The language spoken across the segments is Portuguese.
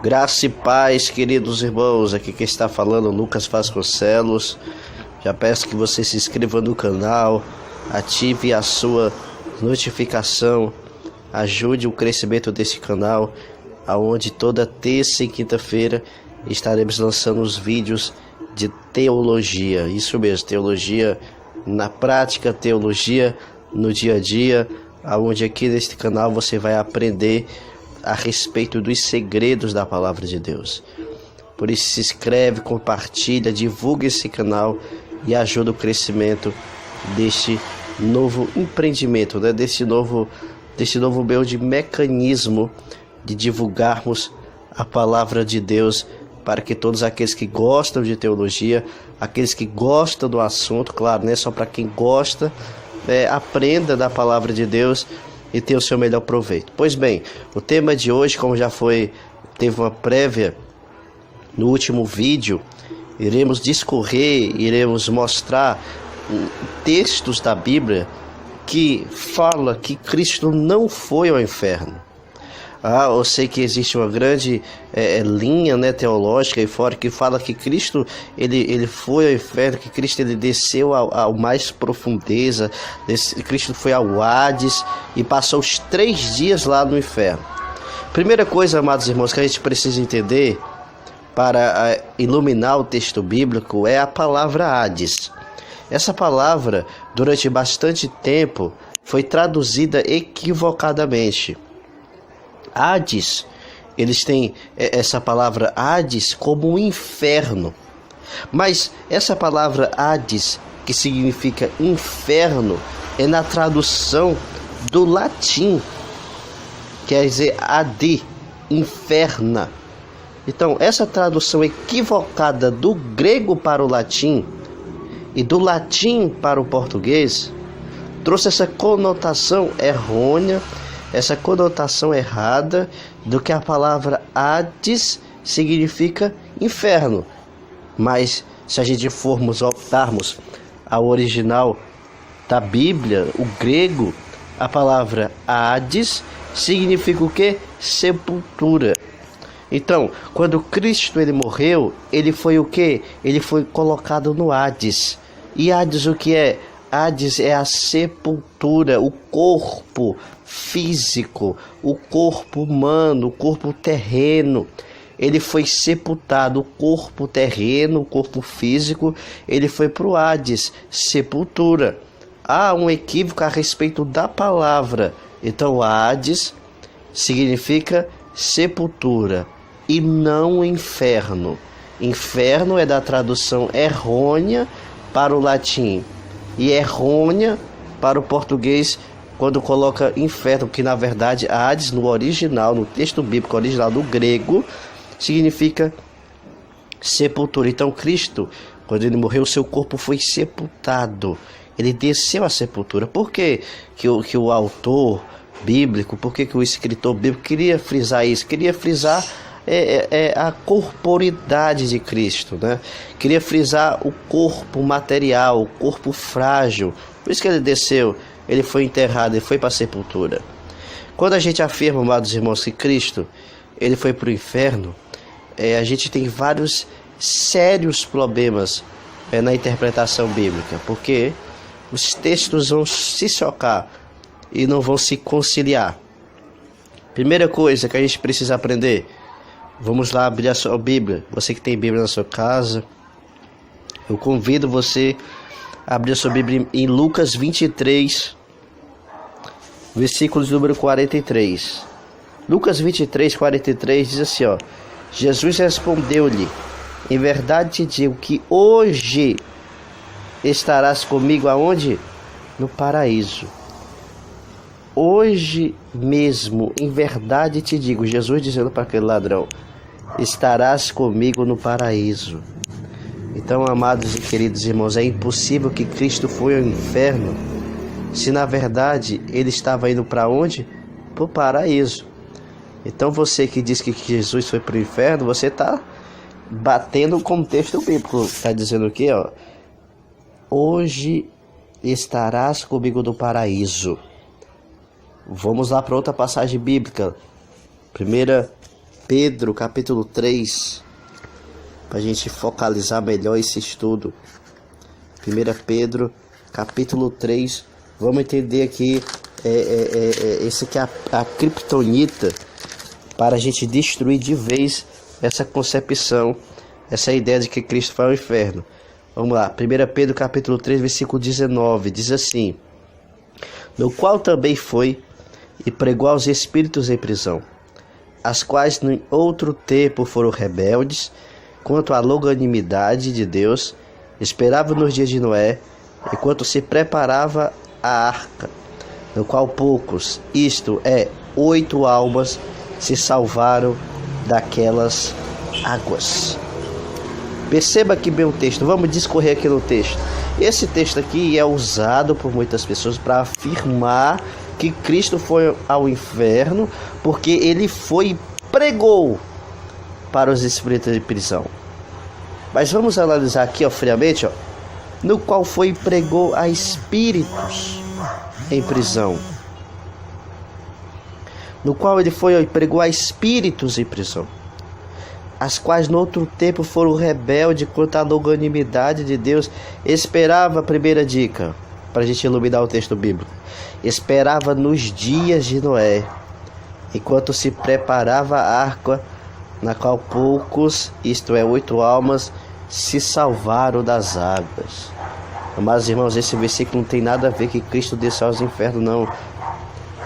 Graça e paz, queridos irmãos. Aqui quem está falando é Lucas Vasconcelos. Já peço que você se inscreva no canal, ative a sua notificação, ajude o crescimento desse canal, aonde toda terça e quinta-feira estaremos lançando os vídeos de teologia. Isso mesmo, teologia na prática, teologia no dia a dia, aonde aqui neste canal você vai aprender a respeito dos segredos da palavra de Deus. Por isso se inscreve, compartilha, divulga esse canal e ajuda o crescimento deste novo empreendimento, né? desse novo meio de mecanismo de divulgarmos a palavra de Deus para que todos aqueles que gostam de teologia, aqueles que gostam do assunto, claro, não é só para quem gosta, aprenda da palavra de Deus e tenha o seu melhor proveito. Pois bem, o tema de hoje, como já teve uma prévia no último vídeo, iremos discorrer, iremos mostrar textos da Bíblia que fala que Cristo não foi ao inferno. Eu sei que existe uma grande linha, né, teológica aí fora que fala que Cristo ele foi ao inferno, que Cristo ele desceu ao mais profundeza, Cristo foi ao Hades e passou os 3 dias lá no inferno. Primeira coisa, amados irmãos, que a gente precisa entender para iluminar o texto bíblico é a palavra Hades. Essa palavra, durante bastante tempo, foi traduzida equivocadamente. Hades, eles têm essa palavra Hades como um inferno. Mas essa palavra Hades, que significa inferno, é na tradução do latim. Quer dizer Ade, inferna. Então, essa tradução equivocada do grego para o latim e do latim para o português trouxe essa conotação errônea, essa conotação errada do que a palavra Hades significa inferno. Mas se a gente optarmos ao original da Bíblia, o grego, a palavra Hades significa o quê? Sepultura. Então, quando Cristo ele morreu, ele foi o quê? Ele foi colocado no Hades. E Hades o que é? Hades é a sepultura, o corpo físico, o corpo humano, o corpo terreno. Ele foi sepultado, o corpo terreno, o corpo físico, ele foi para o Hades, sepultura. Há um equívoco a respeito da palavra. Então, Hades significa sepultura e não inferno. Inferno é da tradução errônea para o latim e errônea para o português quando coloca inferno, que na verdade Hades no original, no texto bíblico original do grego, significa sepultura. Então Cristo, quando ele morreu, seu corpo foi sepultado, ele desceu à sepultura. Por que o autor bíblico, por que o escritor bíblico queria frisar isso? Queria frisar a corporidade de Cristo, né? Queria frisar o corpo material, o corpo frágil. Por isso que ele desceu, ele foi enterrado, ele foi para a sepultura. Quando a gente afirma, amados irmãos, que Cristo ele foi para o inferno, a gente tem vários sérios problemas na interpretação bíblica, porque os textos vão se chocar e não vão se conciliar. Primeira coisa que a gente precisa aprender, vamos lá abrir a sua Bíblia. Você que tem Bíblia na sua casa, eu convido você a abrir a sua Bíblia em Lucas 23, versículos número 43. Lucas 23, 43 diz assim, ó: Jesus respondeu-lhe: em verdade te digo que hoje estarás comigo aonde? No paraíso. Hoje mesmo, em verdade te digo, Jesus dizendo para aquele ladrão, estarás comigo no paraíso. Então, amados e queridos irmãos, é impossível que Cristo foi ao inferno, se na verdade ele estava indo para onde? Para o paraíso. Então você que diz que Jesus foi para o inferno, você está batendo o contexto bíblico. Está dizendo o quê? Ó? Hoje estarás comigo no paraíso. Vamos lá para outra passagem bíblica. 1 Pedro, capítulo 3, para a gente focalizar melhor esse estudo. 1 Pedro, capítulo 3, vamos entender aqui, esse aqui é a criptonita, para a gente destruir de vez essa concepção, essa ideia de que Cristo foi ao inferno. Vamos lá, 1 Pedro, capítulo 3, versículo 19, diz assim: no qual também foi e pregou aos espíritos em prisão, as quais em outro tempo foram rebeldes quanto à longanimidade de Deus, esperavam nos dias de Noé, enquanto se preparava a arca, no qual poucos, isto é, 8 almas, se salvaram daquelas águas. Perceba aqui bem o texto, vamos discorrer aqui no texto. Esse texto aqui é usado por muitas pessoas para afirmar que Cristo foi ao inferno porque ele foi e pregou para os espíritos de prisão. Mas vamos analisar aqui, friamente, no qual foi e pregou a espíritos em prisão. No qual ele foi e pregou a espíritos em prisão, as quais no outro tempo foram rebeldes quanto à longanimidade de Deus. Esperava, primeira dica, para a gente iluminar o texto bíblico, esperava nos dias de Noé, enquanto se preparava a arca, na qual poucos, isto é, 8 almas, se salvaram das águas. Mas, irmãos, esse versículo não tem nada a ver que Cristo desceu aos infernos, não.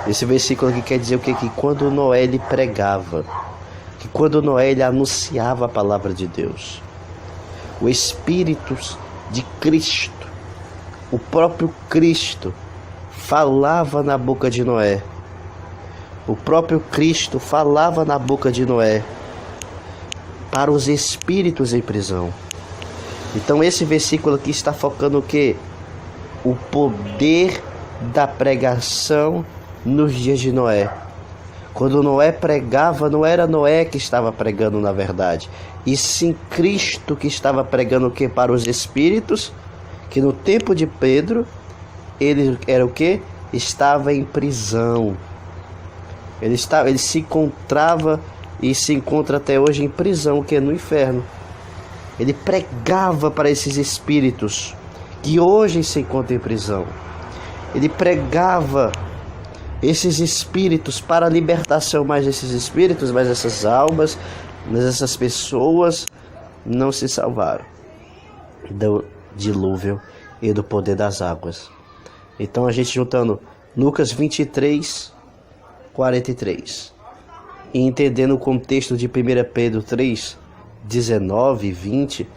Esse versículo aqui quer dizer o quê? Que quando Noé ele pregava, que quando Noé ele anunciava a palavra de Deus, o Espírito de Cristo, o próprio Cristo, falava na boca de Noé. O próprio Cristo falava na boca de Noé para os espíritos em prisão. Então esse versículo aqui está focando o quê? O poder da pregação nos dias de Noé. Quando Noé pregava, não era Noé que estava pregando na verdade, e sim Cristo que estava pregando o que? Para os espíritos, que no tempo de Pedro, ele era o que? Estava em prisão. Ele se encontrava e se encontra até hoje em prisão, que é no inferno. Ele pregava para esses espíritos que hoje se encontram em prisão. Ele pregava esses espíritos para a libertação, mas esses espíritos, mas essas almas, mas essas pessoas não se salvaram do dilúvio e do poder das águas. Então a gente juntando Lucas 23, 43 e entendendo o contexto de 1 Pedro 3, 19 e 20,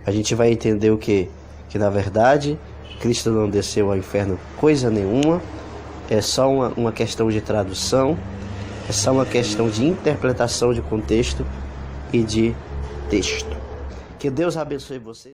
a gente vai entender o que? Que na verdade Cristo não desceu ao inferno coisa nenhuma. É só uma questão de tradução, é só uma questão de interpretação de contexto e de texto. Que Deus abençoe você.